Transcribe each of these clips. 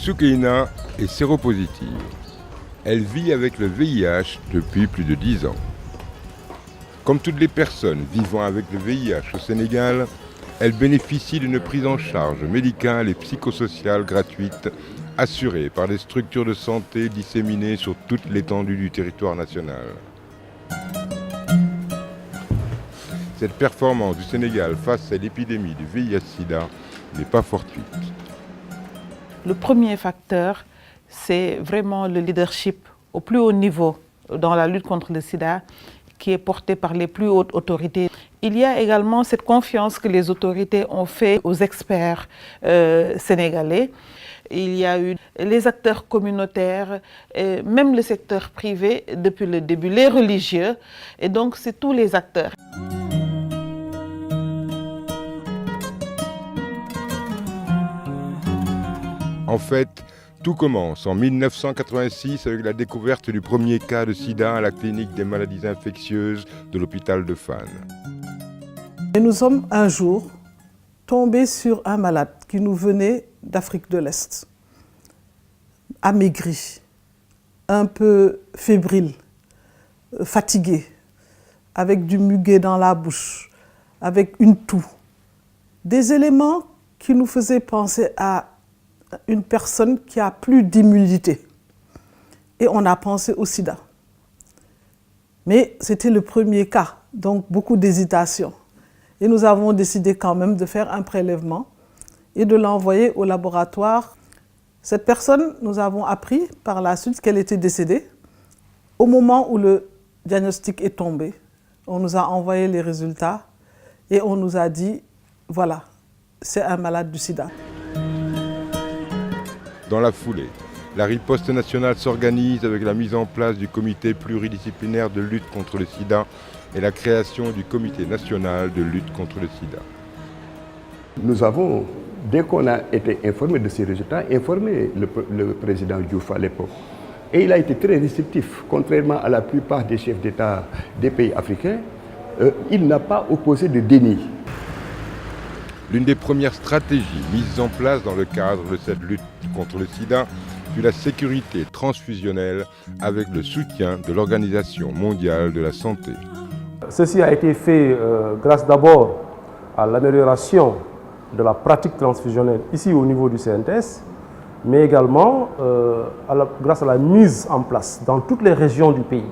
Soukeina est séropositive. Elle vit avec le VIH depuis plus de 10 ans. Comme toutes les personnes vivant avec le VIH au Sénégal, elle bénéficie d'une prise en charge médicale et psychosociale gratuite assurée par des structures de santé disséminées sur toute l'étendue du territoire national. Cette performance du Sénégal face à l'épidémie du VIH-Sida n'est pas fortuite. Le premier facteur, c'est vraiment le leadership au plus haut niveau dans la lutte contre le sida qui est porté par les plus hautes autorités. Il y a également cette confiance que les autorités ont faite aux experts sénégalais. Il y a eu les acteurs communautaires, et même le secteur privé depuis le début, les religieux, et donc c'est tous les acteurs. En fait, tout commence en 1986 avec la découverte du premier cas de sida à la clinique des maladies infectieuses de l'hôpital de Fann. Et nous sommes un jour tombés sur un malade qui nous venait d'Afrique de l'Est, amaigri, un peu fébrile, fatigué, avec du muguet dans la bouche, avec une toux. Des éléments qui nous faisaient penser à une personne qui a plus d'immunité. Et on a pensé au sida. Mais c'était le premier cas, donc beaucoup d'hésitation. Et nous avons décidé quand même de faire un prélèvement et de l'envoyer au laboratoire. Cette personne, nous avons appris par la suite qu'elle était décédée. Au moment où le diagnostic est tombé, on nous a envoyé les résultats et on nous a dit, voilà, c'est un malade du sida. Dans la foulée, la riposte nationale s'organise avec la mise en place du comité pluridisciplinaire de lutte contre le sida et la création du comité national de lutte contre le sida. Nous avons, dès qu'on a été informé de ces résultats, informé le président Diouf à l'époque. Et il a été très réceptif, contrairement à la plupart des chefs d'État des pays africains. Il n'a pas opposé de déni. L'une des premières stratégies mises en place dans le cadre de cette lutte contre le sida fut la sécurité transfusionnelle avec le soutien de l'Organisation mondiale de la santé. Ceci a été fait grâce d'abord à l'amélioration de la pratique transfusionnelle ici au niveau du CNTS, mais également grâce à la mise en place dans toutes les régions du pays.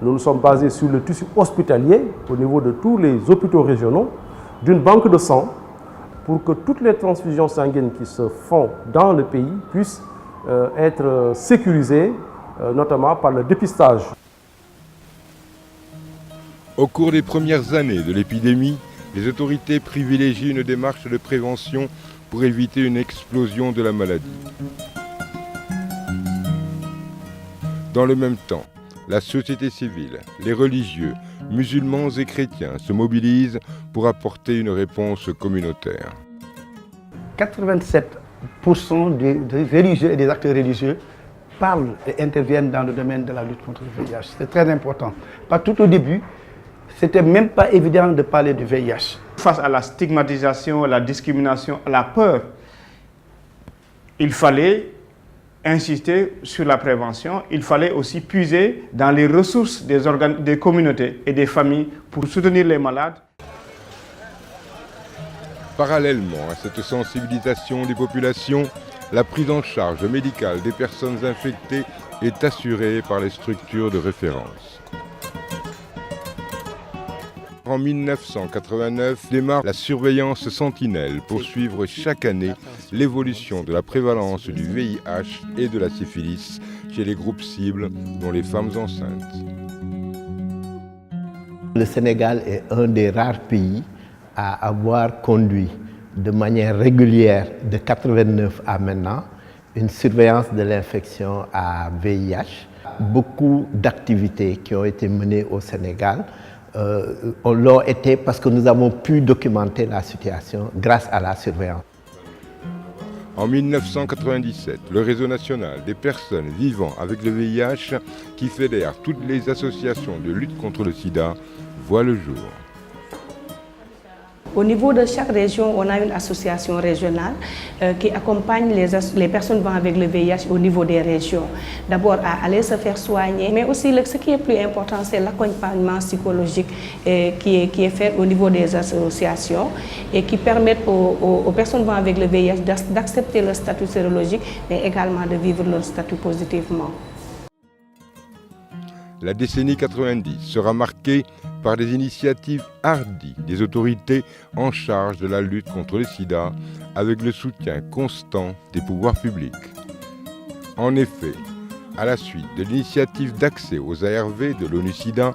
Nous nous sommes basés sur le tissu hospitalier au niveau de tous les hôpitaux régionaux d'une banque de sang pour que toutes les transfusions sanguines qui se font dans le pays puissent être sécurisées, notamment par le dépistage. Au cours des premières années de l'épidémie, les autorités privilégient une démarche de prévention pour éviter une explosion de la maladie. Dans le même temps, la société civile, les religieux, musulmans et chrétiens se mobilisent pour apporter une réponse communautaire. 87% des religieux et des acteurs religieux parlent et interviennent dans le domaine de la lutte contre le VIH. C'est très important. Pas tout au début, c'était même pas évident de parler du VIH. Face à la stigmatisation, à la discrimination, à la peur, il fallait insister sur la prévention. Il fallait aussi puiser dans les ressources des communautés et des familles pour soutenir les malades. Parallèlement à cette sensibilisation des populations, la prise en charge médicale des personnes infectées est assurée par les structures de référence. En 1989 démarre la surveillance sentinelle pour suivre chaque année l'évolution de la prévalence du VIH et de la syphilis chez les groupes cibles, dont les femmes enceintes. Le Sénégal est un des rares pays à avoir conduit de manière régulière de 89 à maintenant une surveillance de l'infection à VIH. Beaucoup d'activités qui ont été menées au Sénégal l'ont été parce que nous avons pu documenter la situation grâce à la surveillance. En 1997, le réseau national des personnes vivant avec le VIH, qui fédère toutes les associations de lutte contre le sida, voit le jour. Au niveau de chaque région, on a une association régionale qui accompagne les personnes vivant avec le VIH au niveau des régions. D'abord à aller se faire soigner, mais aussi ce qui est plus important, c'est l'accompagnement psychologique qui est fait au niveau des associations et qui permettent aux personnes vivant avec le VIH d'accepter leur statut sérologique, mais également de vivre leur statut positivement. La décennie 90 sera marquée par des initiatives hardies des autorités en charge de la lutte contre le sida, avec le soutien constant des pouvoirs publics. En effet, à la suite de l'initiative d'accès aux ARV de l'ONU-SIDA,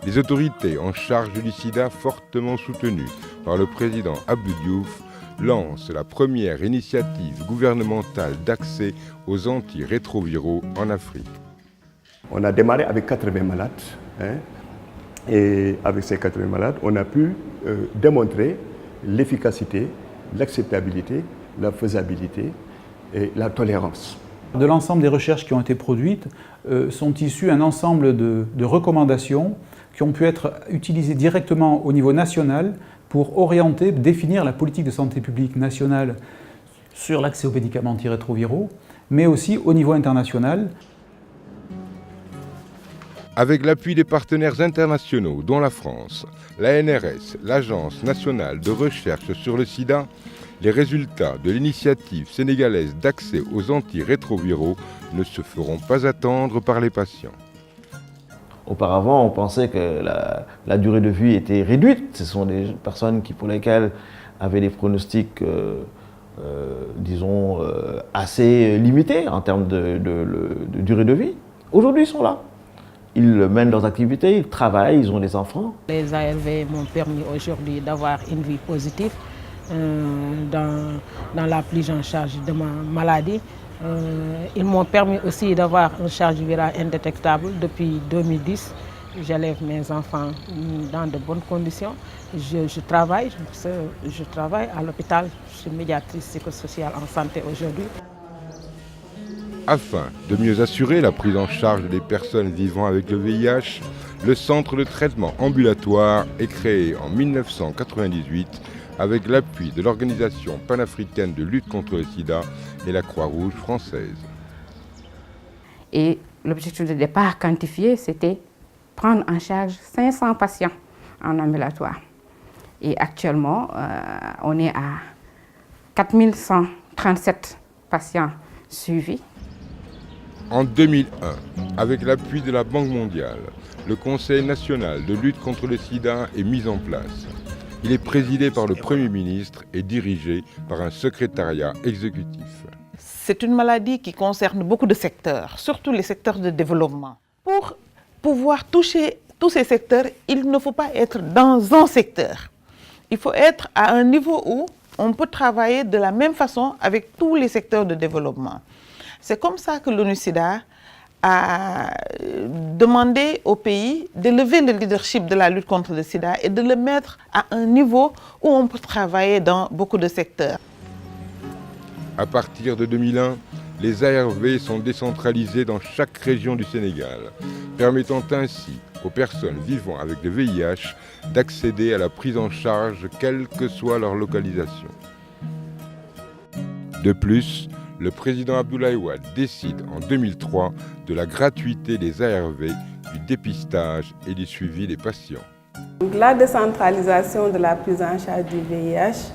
les autorités en charge du sida, fortement soutenues par le président Abdou Diouf, lancent la première initiative gouvernementale d'accès aux antirétroviraux en Afrique. On a démarré avec 80 malades. Et avec ces 80 malades, on a pu démontrer l'efficacité, l'acceptabilité, la faisabilité et la tolérance. De l'ensemble des recherches qui ont été produites, sont issues un ensemble de recommandations qui ont pu être utilisées directement au niveau national pour orienter, définir la politique de santé publique nationale sur l'accès aux médicaments antirétroviraux, mais aussi au niveau international. Avec l'appui des partenaires internationaux, dont la France, la NRS, l'Agence nationale de recherche sur le sida, les résultats de l'initiative sénégalaise d'accès aux antirétroviraux ne se feront pas attendre par les patients. Auparavant, on pensait que la durée de vie était réduite. Ce sont des personnes pour lesquelles avaient des pronostics, disons, assez limités en termes de durée de vie. Aujourd'hui, ils sont là. Ils mènent leurs activités, ils travaillent, ils ont des enfants. Les ARV m'ont permis aujourd'hui d'avoir une vie positive dans la prise en charge de ma maladie. Ils m'ont permis aussi d'avoir une charge virale indétectable depuis 2010. J'élève mes enfants dans de bonnes conditions. Je travaille à l'hôpital. Je suis médiatrice psychosociale en santé aujourd'hui. Afin de mieux assurer la prise en charge des personnes vivant avec le VIH, le centre de traitement ambulatoire est créé en 1998 avec l'appui de l'Organisation panafricaine de lutte contre le sida et la Croix-Rouge française. Et l'objectif de départ quantifié, c'était prendre en charge 500 patients en ambulatoire. Et actuellement, on est à 4137 patients suivis. En 2001, avec l'appui de la Banque mondiale, le Conseil national de lutte contre le sida est mis en place. Il est présidé par le Premier ministre et dirigé par un secrétariat exécutif. C'est une maladie qui concerne beaucoup de secteurs, surtout les secteurs de développement. Pour pouvoir toucher tous ces secteurs, il ne faut pas être dans un secteur. Il faut être à un niveau où on peut travailler de la même façon avec tous les secteurs de développement. C'est comme ça que l'ONU-SIDA a demandé aux pays d'élever le leadership de la lutte contre le sida et de le mettre à un niveau où on peut travailler dans beaucoup de secteurs. À partir de 2001, les ARV sont décentralisés dans chaque région du Sénégal, permettant ainsi aux personnes vivant avec le VIH d'accéder à la prise en charge quelle que soit leur localisation. De plus, le président Abdoulaye Wade décide en 2003 de la gratuité des ARV, du dépistage et du suivi des patients. La décentralisation de la prise en charge du VIH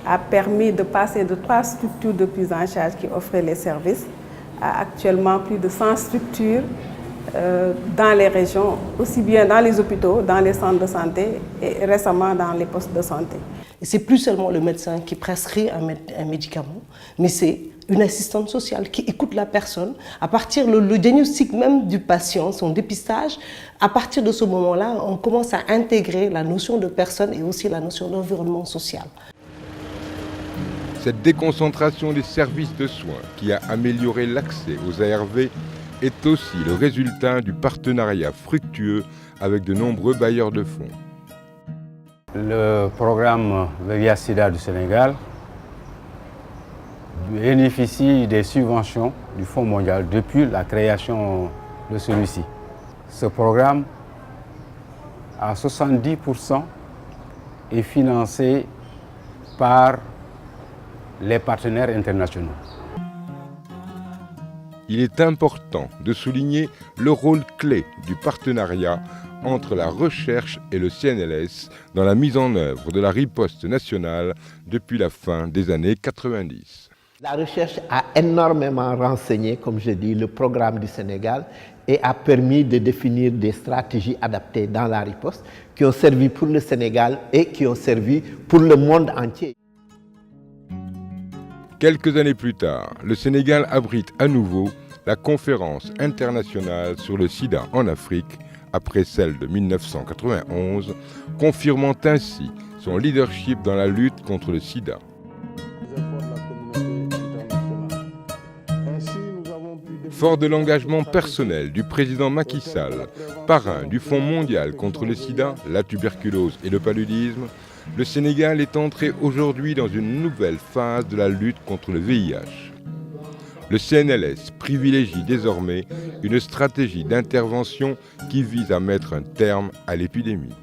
a permis de passer de 3 structures de prise en charge qui offraient les services à actuellement plus de 100 structures dans les régions, aussi bien dans les hôpitaux, dans les centres de santé et récemment dans les postes de santé. Ce n'est plus seulement le médecin qui prescrit un médicament, mais c'est une assistante sociale qui écoute la personne à partir le diagnostic même du patient, son dépistage. À partir de ce moment-là, on commence à intégrer la notion de personne et aussi la notion d'environnement social. Cette déconcentration des services de soins qui a amélioré l'accès aux ARV est aussi le résultat du partenariat fructueux avec de nombreux bailleurs de fonds. Le programme VIH-Sida du Sénégal bénéficie des subventions du Fonds mondial depuis la création de celui-ci. Ce programme a 70% est financé par les partenaires internationaux. Il est important de souligner le rôle clé du partenariat entre la recherche et le CNLS dans la mise en œuvre de la riposte nationale depuis la fin des années 90. La recherche a énormément renseigné, comme je dis, le programme du Sénégal et a permis de définir des stratégies adaptées dans la riposte qui ont servi pour le Sénégal et qui ont servi pour le monde entier. Quelques années plus tard, le Sénégal abrite à nouveau la conférence internationale sur le sida en Afrique, après celle de 1991, confirmant ainsi son leadership dans la lutte contre le sida. Fort de l'engagement personnel du président Macky Sall, parrain du Fonds mondial contre le sida, la tuberculose et le paludisme, le Sénégal est entré aujourd'hui dans une nouvelle phase de la lutte contre le VIH. Le CNLS privilégie désormais une stratégie d'intervention qui vise à mettre un terme à l'épidémie.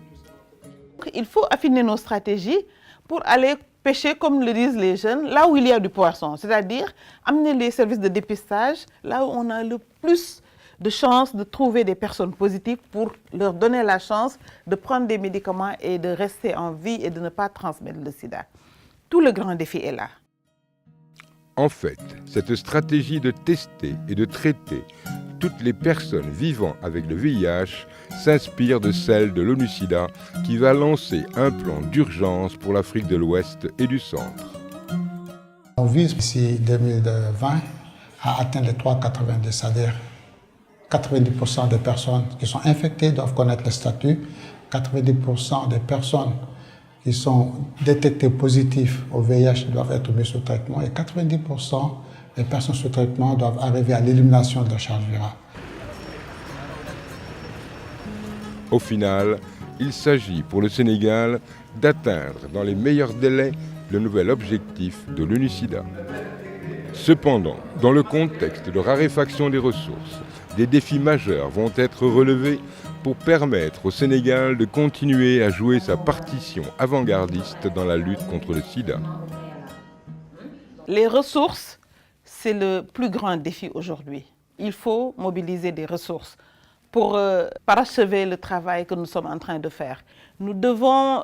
Il faut affiner nos stratégies pour aller pêcher, comme le disent les jeunes, là où il y a du poisson, c'est-à-dire amener les services de dépistage là où on a le plus de chances de trouver des personnes positives pour leur donner la chance de prendre des médicaments et de rester en vie et de ne pas transmettre le sida. Tout le grand défi est là. En fait, cette stratégie de tester et de traiter toutes les personnes vivant avec le VIH s'inspire de celle de l'ONU-SIDA qui va lancer un plan d'urgence pour l'Afrique de l'Ouest et du Centre. On vise d'ici 2020 à atteindre les 3,90, c'est-à-dire 90% des personnes qui sont infectées doivent connaître le statut, 90% des personnes qui sont détectées positives au VIH doivent être mises sous traitement et 90% des personnes sous traitement doivent arriver à l'élimination de la charge virale. Au final, il s'agit pour le Sénégal d'atteindre dans les meilleurs délais le nouvel objectif de l'ONU-SIDA. Cependant, dans le contexte de raréfaction des ressources, des défis majeurs vont être relevés pour permettre au Sénégal de continuer à jouer sa partition avant-gardiste dans la lutte contre le sida. Les ressources, c'est le plus grand défi aujourd'hui. Il faut mobiliser des ressources pour parachever le travail que nous sommes en train de faire. Nous devons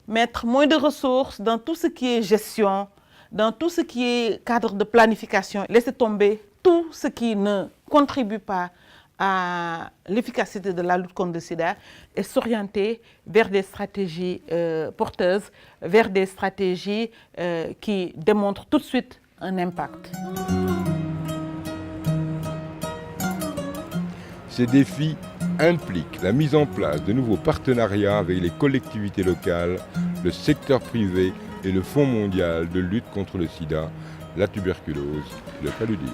mettre moins de ressources dans tout ce qui est gestion, dans tout ce qui est cadre de planification, laisser tomber tout ce qui ne contribue pas à l'efficacité de la lutte contre le sida et s'orienter vers des stratégies porteuses, vers des stratégies qui démontrent tout de suite un impact. Ces défis impliquent la mise en place de nouveaux partenariats avec les collectivités locales, le secteur privé et le Fonds mondial de lutte contre le sida, la tuberculose et le paludisme.